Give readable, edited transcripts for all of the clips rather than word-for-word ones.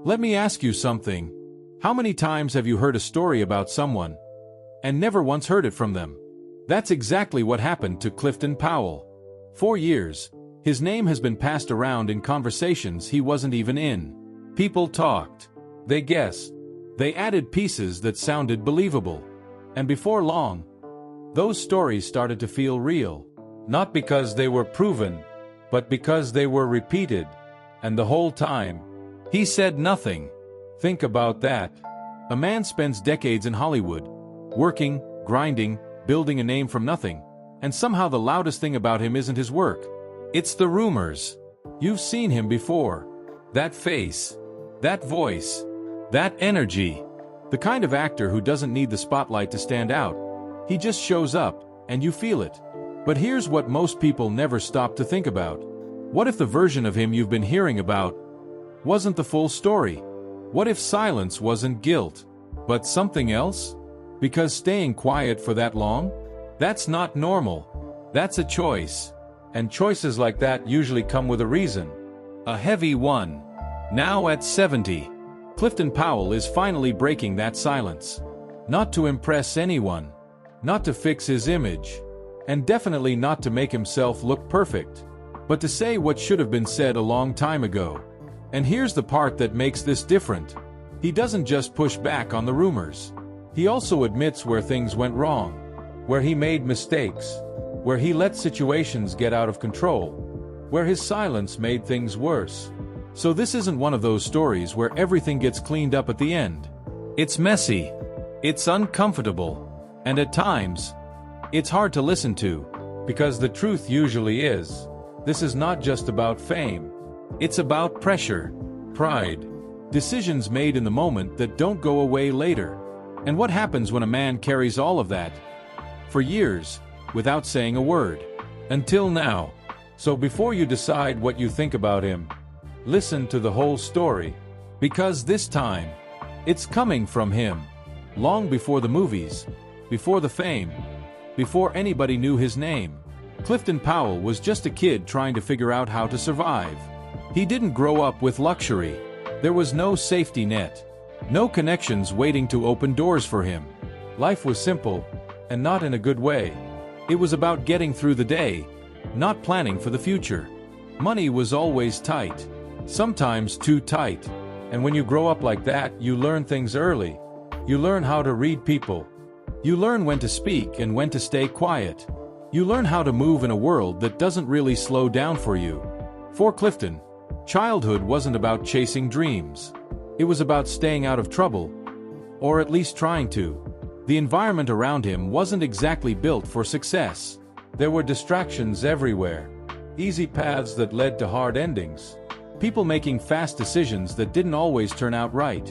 Let me ask you something. How many times have you heard a story about someone and never once heard it from them? That's exactly what happened to Clifton Powell. For years, his name has been passed around in conversations he wasn't even in. People talked. They guessed. They added pieces that sounded believable. And before long, those stories started to feel real. Not because they were proven, but because they were repeated. And the whole time, he said nothing. Think about that. A man spends decades in Hollywood, working, grinding, building a name from nothing, and somehow the loudest thing about him isn't his work. It's the rumors. You've seen him before. That face, that voice, that energy. The kind of actor who doesn't need the spotlight to stand out. He just shows up, and you feel it. But here's what most people never stop to think about. What if the version of him you've been hearing about wasn't the full story? What if silence wasn't guilt, but something else? Because staying quiet for that long? That's not normal. That's a choice. And choices like that usually come with a reason. A heavy one. Now at 70, Clifton Powell is finally breaking that silence. Not to impress anyone. Not to fix his image. And definitely not to make himself look perfect. But to say what should have been said a long time ago. And here's the part that makes this different. He doesn't just push back on the rumors. He also admits where things went wrong. Where he made mistakes. Where he let situations get out of control. Where his silence made things worse. So this isn't one of those stories where everything gets cleaned up at the end. It's messy. It's uncomfortable. And at times, it's hard to listen to. Because the truth usually is, this is not just about fame. It's about pressure, pride, decisions made in the moment that don't go away later. And what happens when a man carries all of that for years without saying a word? Until now. So before you decide what you think about him, listen to the whole story. Because this time, it's coming from him. Long before the movies, before the fame, before anybody knew his name. Clifton Powell was just a kid trying to figure out how to survive. He didn't grow up with luxury. There was no safety net. No connections waiting to open doors for him. Life was simple, and not in a good way. It was about getting through the day, not planning for the future. Money was always tight, sometimes too tight. And when you grow up like that, you learn things early. You learn how to read people. You learn when to speak and when to stay quiet. You learn how to move in a world that doesn't really slow down for you. For Clifton, childhood wasn't about chasing dreams. It was about staying out of trouble, or at least trying to. The environment around him wasn't exactly built for success. There were distractions everywhere. Easy paths that led to hard endings. People making fast decisions that didn't always turn out right.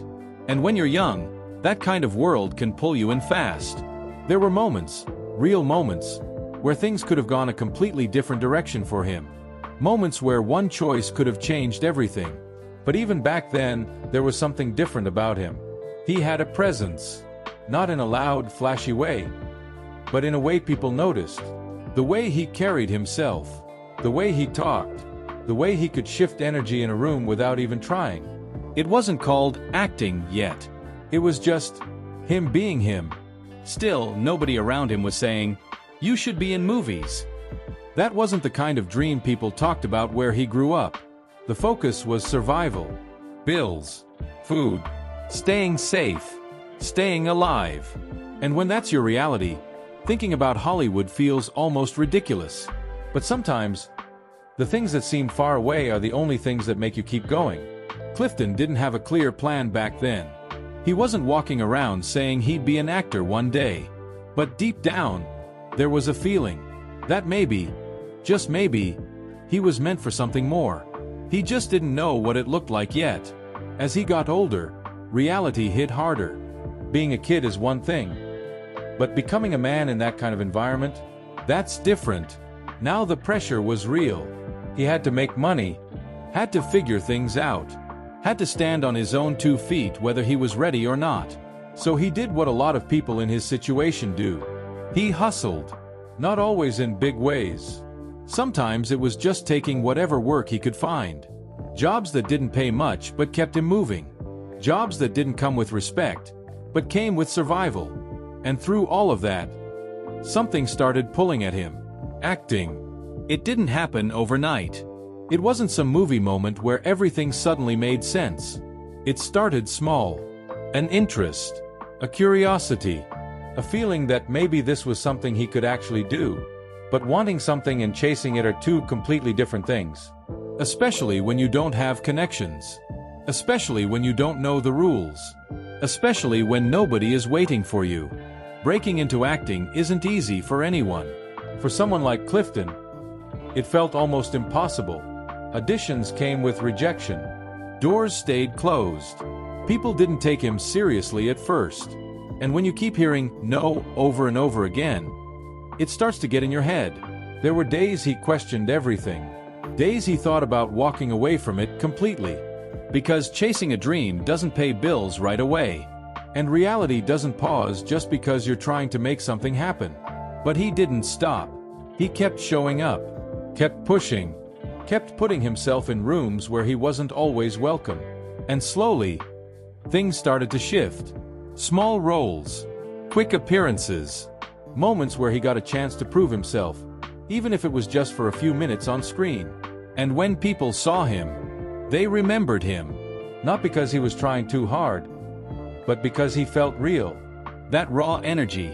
And when you're young, that kind of world can pull you in fast. There were moments, real moments, where things could have gone a completely different direction for him. Moments where one choice could have changed everything. But even back then, there was something different about him. He had a presence. Not in a loud, flashy way, but in a way people noticed. The way he carried himself. The way he talked. The way he could shift energy in a room without even trying. It wasn't called acting yet. It was just him being him. Still, nobody around him was saying, "You should be in movies." That wasn't the kind of dream people talked about where he grew up. The focus was survival. Bills. Food. Staying safe. Staying alive. And when that's your reality, thinking about Hollywood feels almost ridiculous. But sometimes, the things that seem far away are the only things that make you keep going. Clifton didn't have a clear plan back then. He wasn't walking around saying he'd be an actor one day. But deep down, there was a feeling that maybe, just maybe, he was meant for something more. He just didn't know what it looked like yet. As he got older, reality hit harder. Being a kid is one thing, but becoming a man in that kind of environment, that's different. Now the pressure was real. He had to make money, had to figure things out, had to stand on his own 2 feet whether he was ready or not. So he did what a lot of people in his situation do. He hustled. Not always in big ways. Sometimes it was just taking whatever work he could find. Jobs that didn't pay much but kept him moving. Jobs that didn't come with respect, but came with survival. And through all of that, something started pulling at him. Acting. It didn't happen overnight. It wasn't some movie moment where everything suddenly made sense. It started small. An interest. A curiosity. A feeling that maybe this was something he could actually do. But wanting something and chasing it are two completely different things. Especially when you don't have connections. Especially when you don't know the rules. Especially when nobody is waiting for you. Breaking into acting isn't easy for anyone. For someone like Clifton, it felt almost impossible. Auditions came with rejection. Doors stayed closed. People didn't take him seriously at first. And when you keep hearing no over and over again, it starts to get in your head. There were days he questioned everything. Days he thought about walking away from it completely. Because chasing a dream doesn't pay bills right away. And reality doesn't pause just because you're trying to make something happen. But he didn't stop. He kept showing up. Kept pushing. Kept putting himself in rooms where he wasn't always welcome. And slowly, things started to shift. Small roles. Quick appearances. Moments where he got a chance to prove himself, even if it was just for a few minutes on screen. And when people saw him, they remembered him. Not because he was trying too hard, but because he felt real. That raw energy.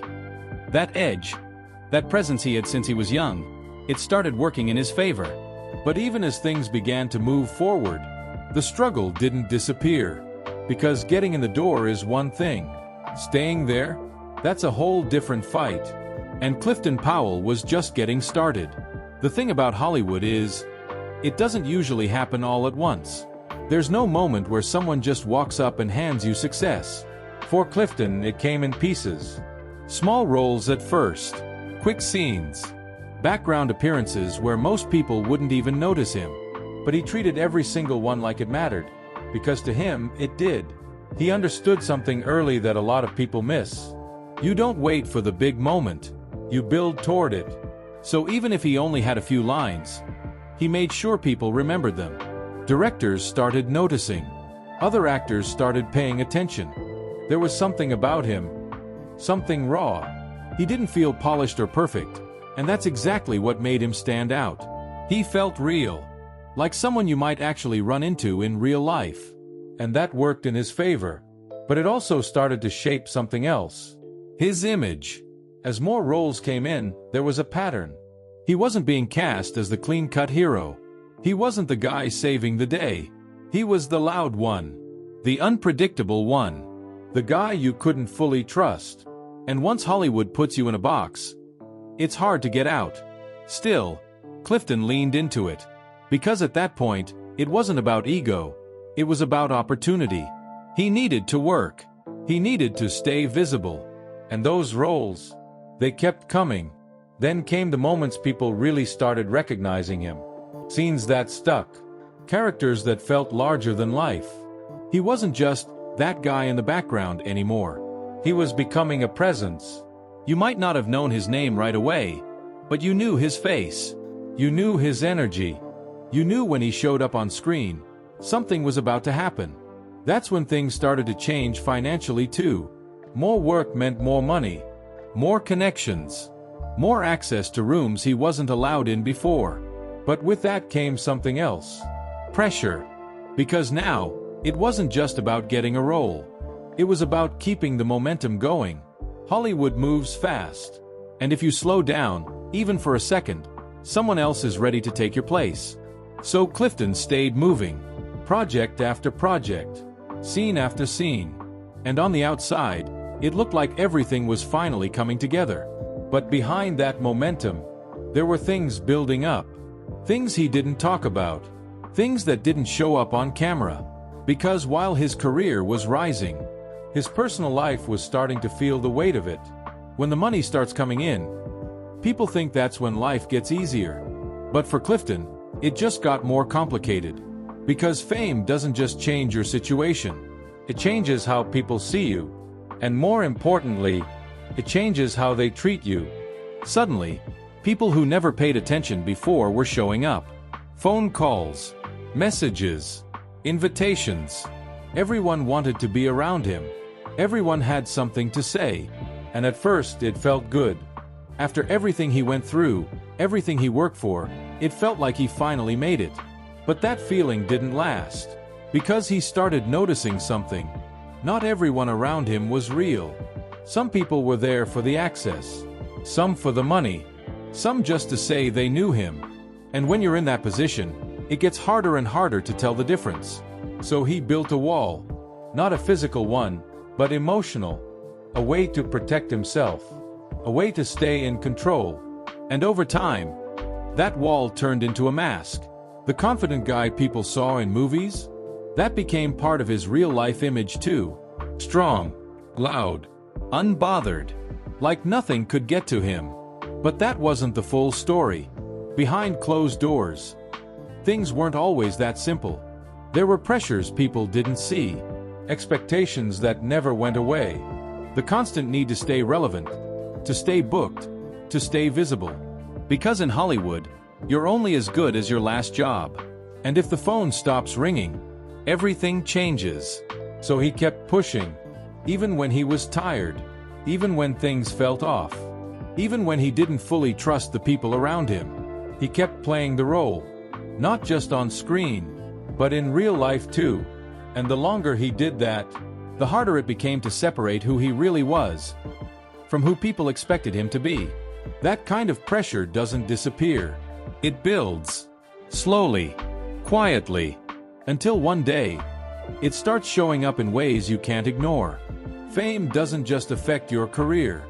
That edge. That presence he had since he was young. It started working in his favor. But even as things began to move forward, the struggle didn't disappear. Because getting in the door is one thing. Staying there? That's a whole different fight. And Clifton Powell was just getting started. The thing about Hollywood is, it doesn't usually happen all at once. There's no moment where someone just walks up and hands you success. For Clifton, it came in pieces. Small roles at first. Quick scenes. Background appearances where most people wouldn't even notice him. But he treated every single one like it mattered. Because to him, it did. He understood something early that a lot of people miss. You don't wait for the big moment. You build toward it. So even if he only had a few lines, he made sure people remembered them. Directors started noticing. Other actors started paying attention. There was something about him. Something raw. He didn't feel polished or perfect. And that's exactly what made him stand out. He felt real. Like someone you might actually run into in real life. And that worked in his favor. But it also started to shape something else. His image. As more roles came in, there was a pattern. He wasn't being cast as the clean-cut hero. He wasn't the guy saving the day. He was the loud one. The unpredictable one. The guy you couldn't fully trust. And once Hollywood puts you in a box, it's hard to get out. Still, Clifton leaned into it. Because at that point, it wasn't about ego. It was about opportunity. He needed to work. He needed to stay visible. And those roles, they kept coming. Then came the moments people really started recognizing him. Scenes that stuck. Characters that felt larger than life. He wasn't just that guy in the background anymore. He was becoming a presence. You might not have known his name right away, but you knew his face. You knew his energy. You knew when he showed up on screen, something was about to happen. That's when things started to change financially too. More work meant more money. More connections. More access to rooms he wasn't allowed in before. But with that came something else. Pressure. Because now, it wasn't just about getting a role. It was about keeping the momentum going. Hollywood moves fast. And if you slow down, even for a second, someone else is ready to take your place. So Clifton stayed moving. Project after project. Scene after scene. And on the outside, it looked like everything was finally coming together. But behind that momentum, there were things building up. Things he didn't talk about. Things that didn't show up on camera. Because while his career was rising, his personal life was starting to feel the weight of it. When the money starts coming in, people think that's when life gets easier. But for Clifton, it just got more complicated. Because fame doesn't just change your situation. It changes how people see you. And more importantly, it changes how they treat you. Suddenly, people who never paid attention before were showing up. Phone calls, messages, invitations. Everyone wanted to be around him. Everyone had something to say. And at first it felt good. After everything he went through, everything he worked for, it felt like he finally made it. But that feeling didn't last. Because he started noticing something. Not everyone around him was real. Some people were there for the access. Some for the money. Some just to say they knew him. And when you're in that position, it gets harder and harder to tell the difference. So he built a wall. Not a physical one, but emotional. A way to protect himself. A way to stay in control. And over time, that wall turned into a mask. The confident guy people saw in movies? That became part of his real-life image too. Strong, loud, unbothered. Like nothing could get to him. But that wasn't the full story. Behind closed doors, things weren't always that simple. There were pressures people didn't see. Expectations that never went away. The constant need to stay relevant. To stay booked. To stay visible. Because in Hollywood, you're only as good as your last job. And if the phone stops ringing, everything changes. So he kept pushing. Even when he was tired. Even when things felt off. Even when he didn't fully trust the people around him. He kept playing the role. Not just on screen, but in real life too. And the longer he did that, the harder it became to separate who he really was from who people expected him to be. That kind of pressure doesn't disappear. It builds. Slowly. Quietly. Until one day, it starts showing up in ways you can't ignore. Fame doesn't just affect your career.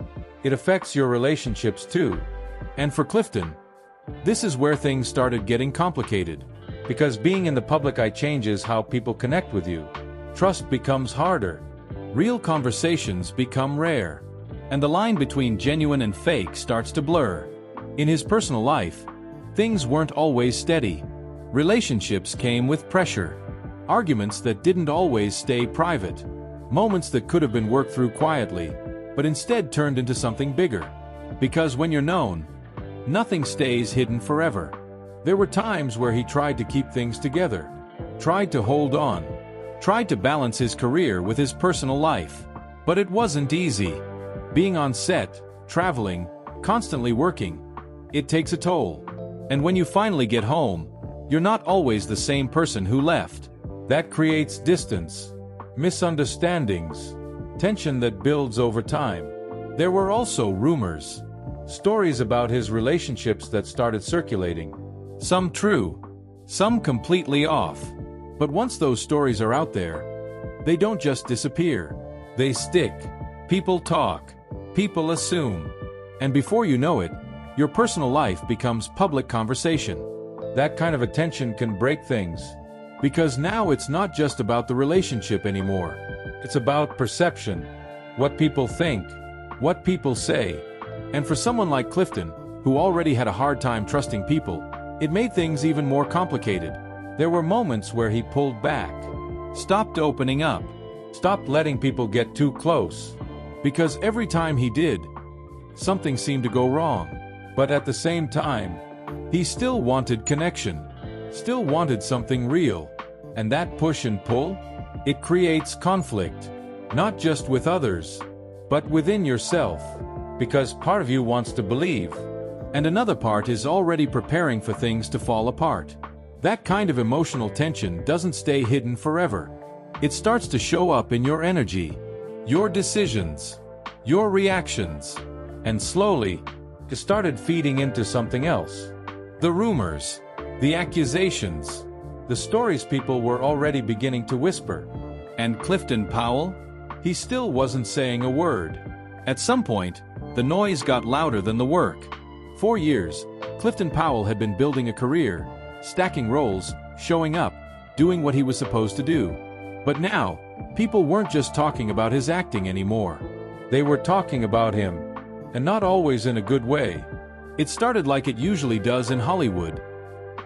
It affects your relationships too. And for Clifton, this is where things started getting complicated. Because being in the public eye changes how people connect with you. Trust becomes harder. Real conversations become rare. And the line between genuine and fake starts to blur. In his personal life, things weren't always steady. Relationships came with pressure. Arguments that didn't always stay private. Moments that could have been worked through quietly, but instead turned into something bigger. Because when you're known, nothing stays hidden forever. There were times where he tried to keep things together. Tried to hold on. Tried to balance his career with his personal life. But it wasn't easy. Being on set, traveling, constantly working, it takes a toll. And when you finally get home, you're not always the same person who left. That creates distance, misunderstandings, tension that builds over time. There were also rumors, stories about his relationships that started circulating. Some true, some completely off. But once those stories are out there, they don't just disappear. They stick. People talk. People assume. And before you know it, your personal life becomes public conversation. That kind of attention can break things. Because now it's not just about the relationship anymore. It's about perception. What people think. What people say. And for someone like Clifton, who already had a hard time trusting people, it made things even more complicated. There were moments where he pulled back. Stopped opening up. Stopped letting people get too close. Because every time he did, something seemed to go wrong. But at the same time, he still wanted connection. Still wanted something real. And that push and pull, it creates conflict. Not just with others, but within yourself. Because part of you wants to believe, and another part is already preparing for things to fall apart. That kind of emotional tension doesn't stay hidden forever. It starts to show up in your energy, your decisions, your reactions, and slowly, it started feeding into something else. The rumors, the accusations, the stories people were already beginning to whisper. And Clifton Powell? He still wasn't saying a word. At some point, the noise got louder than the work. 4 years, Clifton Powell had been building a career, stacking roles, showing up, doing what he was supposed to do. But now, people weren't just talking about his acting anymore. They were talking about him. And not always in a good way. It started like it usually does in Hollywood.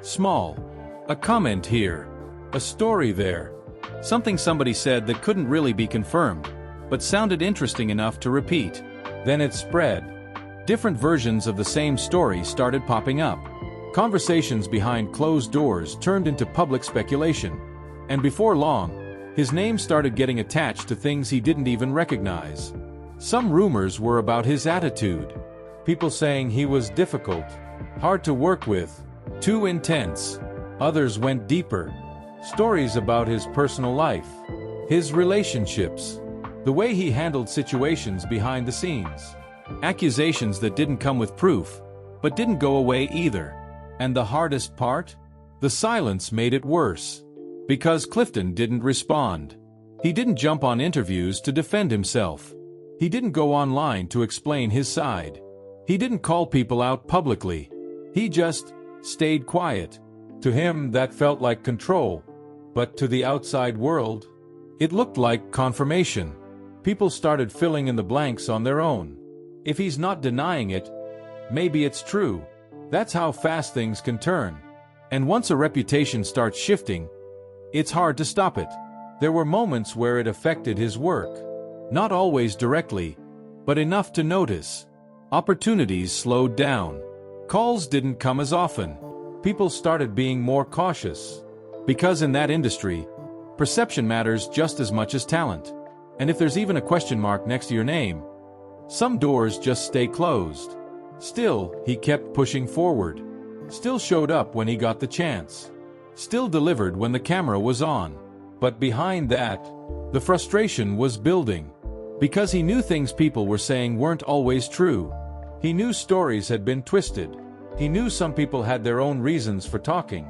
Small. A comment here. A story there. Something somebody said that couldn't really be confirmed, but sounded interesting enough to repeat. Then it spread. Different versions of the same story started popping up. Conversations behind closed doors turned into public speculation. And before long, His name started getting attached to things he didn't even recognize. Some rumors were about his attitude. People saying he was difficult, hard to work with, too intense. Others went deeper. Stories about his personal life, his relationships, the way he handled situations behind the scenes. Accusations that didn't come with proof, but didn't go away either. And the hardest part? The silence made it worse. Because Clifton didn't respond. He didn't jump on interviews to defend himself. He didn't go online to explain his side. He didn't call people out publicly. He just stayed quiet. To him, that felt like control. But to the outside world, it looked like confirmation. People started filling in the blanks on their own. If he's not denying it, maybe it's true. That's how fast things can turn. And once a reputation starts shifting, it's hard to stop it. There were moments where it affected his work. Not always directly, but enough to notice. Opportunities slowed down. Calls didn't come as often. People started being more cautious. Because in that industry, perception matters just as much as talent. And if there's even a question mark next to your name, some doors just stay closed. Still, he kept pushing forward. Still showed up when he got the chance. Still delivered when the camera was on. But behind that, the frustration was building. Because he knew things people were saying weren't always true. He knew stories had been twisted. He knew some people had their own reasons for talking.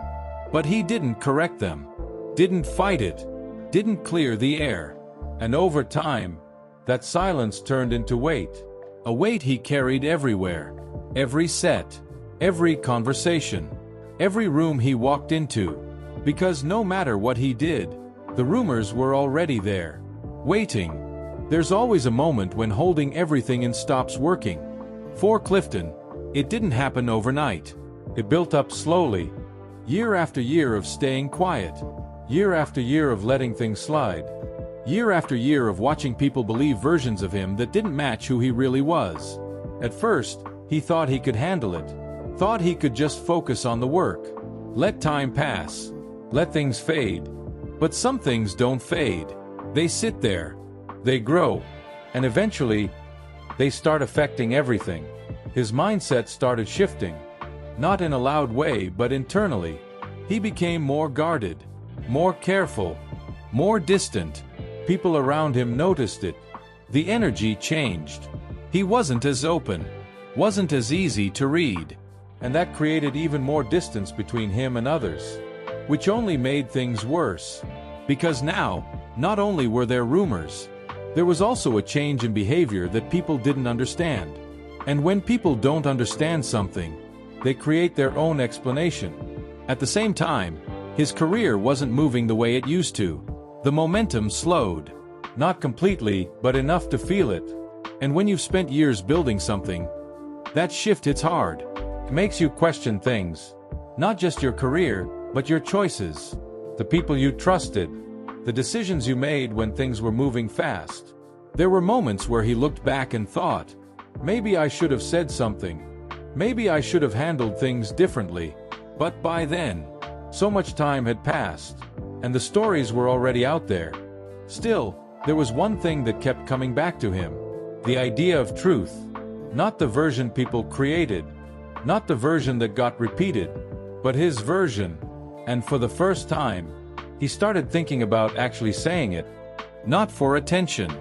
But he didn't correct them, didn't fight it, didn't clear the air. And over time, that silence turned into weight. A weight he carried everywhere. Every set, every conversation, every room he walked into. Because no matter what he did, the rumors were already there, waiting. There's always a moment when holding everything in stops working. For Clifton, it didn't happen overnight. It built up slowly. Year after year of staying quiet. Year after year of letting things slide. Year after year of watching people believe versions of him that didn't match who he really was. At first, he thought he could handle it. Thought he could just focus on the work. Let time pass. Let things fade. But some things don't fade. They sit there. They grow. And eventually, they start affecting everything. His mindset started shifting. Not in a loud way, but internally. He became more guarded, more careful, more distant. People around him noticed it. The energy changed. He wasn't as open, wasn't as easy to read. And that created even more distance between him and others. Which only made things worse. Because now, not only were there rumors, there was also a change in behavior that people didn't understand. And when people don't understand something, they create their own explanation. At the same time, his career wasn't moving the way it used to. The momentum slowed. Not completely, but enough to feel it. And when you've spent years building something, that shift hits hard. It makes you question things. Not just your career, but your choices. The people you trusted. The decisions you made when things were moving fast. There were moments where he looked back and thought, maybe I should have said something. Maybe I should have handled things differently. But by then, so much time had passed, and the stories were already out there. Still, there was one thing that kept coming back to him. The idea of truth. Not the version people created. Not the version that got repeated. But his version. And for the first time, he started thinking about actually saying it. Not for attention.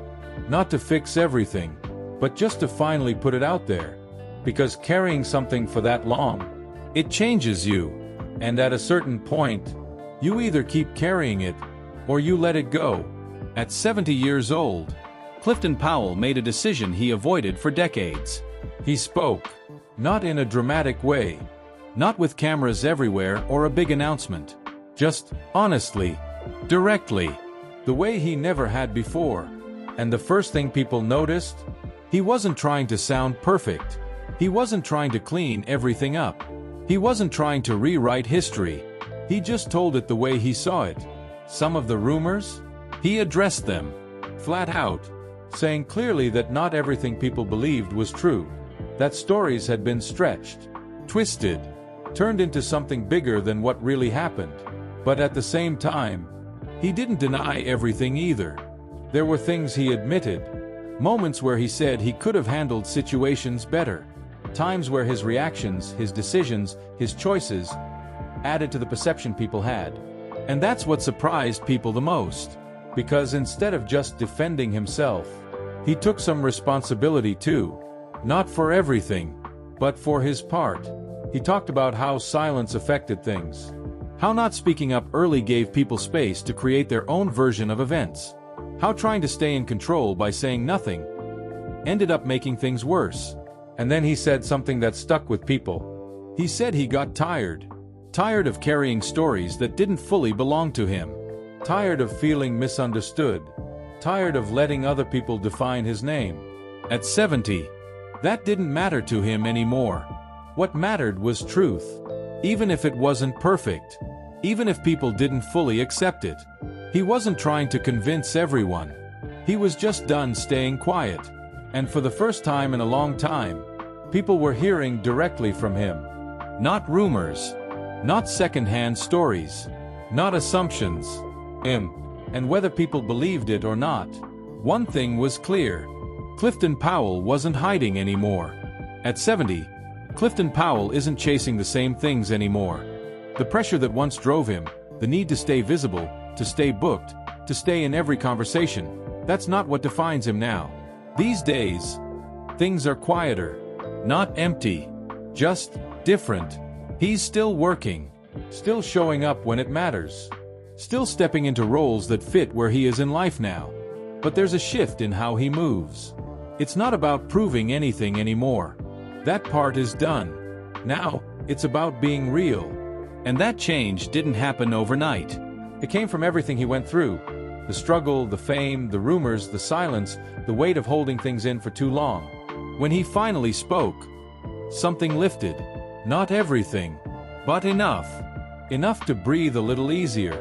Not to fix everything. But just to finally put it out there. Because carrying something for that long, it changes you. And at a certain point, you either keep carrying it, or you let it go. At 70 years old, Clifton Powell made a decision he avoided for decades. He spoke. Not in a dramatic way. Not with cameras everywhere or a big announcement. Just honestly. Directly. The way he never had before. And the first thing people noticed? He wasn't trying to sound perfect. He wasn't trying to clean everything up. He wasn't trying to rewrite history. He just told it the way he saw it. Some of the rumors? He addressed them. Flat out. Saying clearly that not everything people believed was true. That stories had been stretched. Twisted. Turned into something bigger than what really happened. But at the same time, He didn't deny everything either. There were things he admitted, moments where he said he could have handled situations better, times where his reactions, his decisions, his choices added to the perception people had. And that's what surprised people the most, because instead of just defending himself, he took some responsibility too, not for everything, but for his part. He talked about how silence affected things, how not speaking up early gave people space to create their own version of events, how trying to stay in control by saying nothing ended up making things worse. And then he said something that stuck with people. He said he got tired of carrying stories that didn't fully belong to him, tired of feeling misunderstood, tired of letting other people define his name. At 70, that didn't matter to him anymore. What mattered was truth, even if it wasn't perfect, even if people didn't fully accept it. He wasn't trying to convince everyone. He was just done staying quiet. And for the first time in a long time, people were hearing directly from him. Not rumors, not second-hand stories, not assumptions. And whether people believed it or not, one thing was clear. Clifton Powell wasn't hiding anymore. At 70, Clifton Powell isn't chasing the same things anymore. The pressure that once drove him, the need to stay visible, to stay booked, to stay in every conversation, that's not what defines him now. These days, things are quieter, not empty, just different. He's still working, still showing up when it matters, still stepping into roles that fit where he is in life now. But there's a shift in how he moves. It's not about proving anything anymore. That part is done. Now, it's about being real. And that change didn't happen overnight. It came from everything he went through. The struggle, the fame, the rumors, the silence, the weight of holding things in for too long. When he finally spoke, something lifted. Not everything, but enough. Enough to breathe a little easier.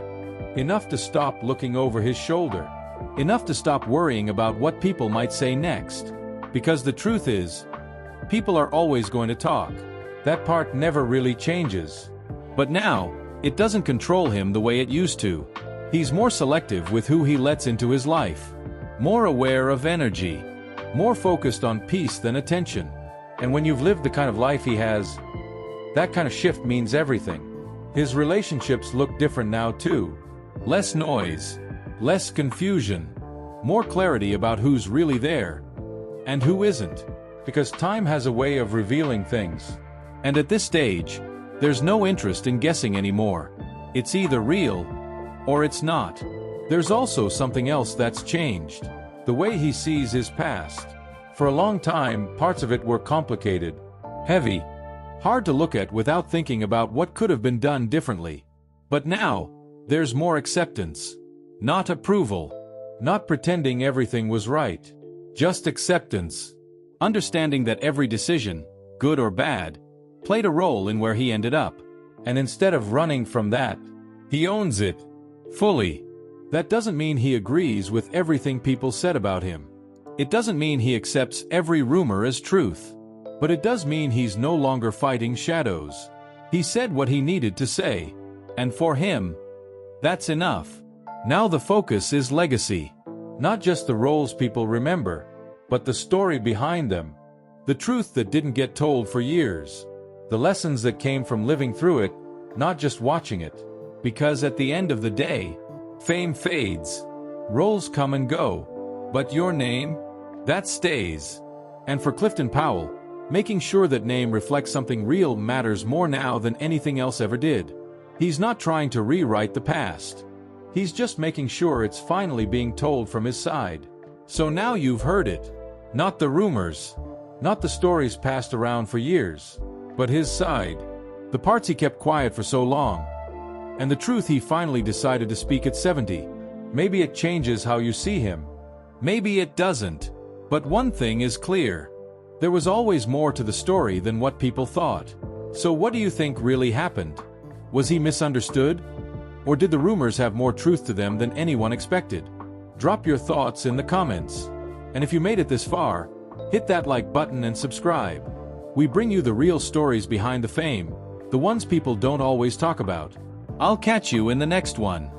Enough to stop looking over his shoulder. Enough to stop worrying about what people might say next. Because the truth is, people are always going to talk. That part never really changes. But now, it doesn't control him the way it used to. He's more selective with who he lets into his life. More aware of energy. More focused on peace than attention. And when you've lived the kind of life he has, that kind of shift means everything. His relationships look different now too. Less noise. Less confusion. More clarity about who's really there and who isn't. Because time has a way of revealing things. And at this stage, there's no interest in guessing anymore. It's either real or it's not. There's also something else that's changed. The way he sees his past. For a long time, parts of it were complicated, heavy, hard to look at without thinking about what could have been done differently. But now, there's more acceptance. Not approval. Not pretending everything was right. Just acceptance. Understanding that every decision, good or bad, played a role in where he ended up. And instead of running from that, he owns it. Fully. That doesn't mean he agrees with everything people said about him. It doesn't mean he accepts every rumor as truth. But it does mean he's no longer fighting shadows. He said what he needed to say. And for him, that's enough. Now the focus is legacy. Not just the roles people remember, but the story behind them. The truth that didn't get told for years. The lessons that came from living through it, not just watching it. Because at the end of the day, fame fades. Roles come and go. But your name? That stays. And for Clifton Powell, making sure that name reflects something real matters more now than anything else ever did. He's not trying to rewrite the past. He's just making sure it's finally being told from his side. So now you've heard it. Not the rumors. Not the stories passed around for years. But his side. The parts he kept quiet for so long. And the truth he finally decided to speak at 70. Maybe it changes how you see him. Maybe it doesn't. But one thing is clear. There was always more to the story than what people thought. So what do you think really happened? Was he misunderstood? Or did the rumors have more truth to them than anyone expected? Drop your thoughts in the comments. And if you made it this far, hit that like button and subscribe. We bring you the real stories behind the fame, the ones people don't always talk about. I'll catch you in the next one.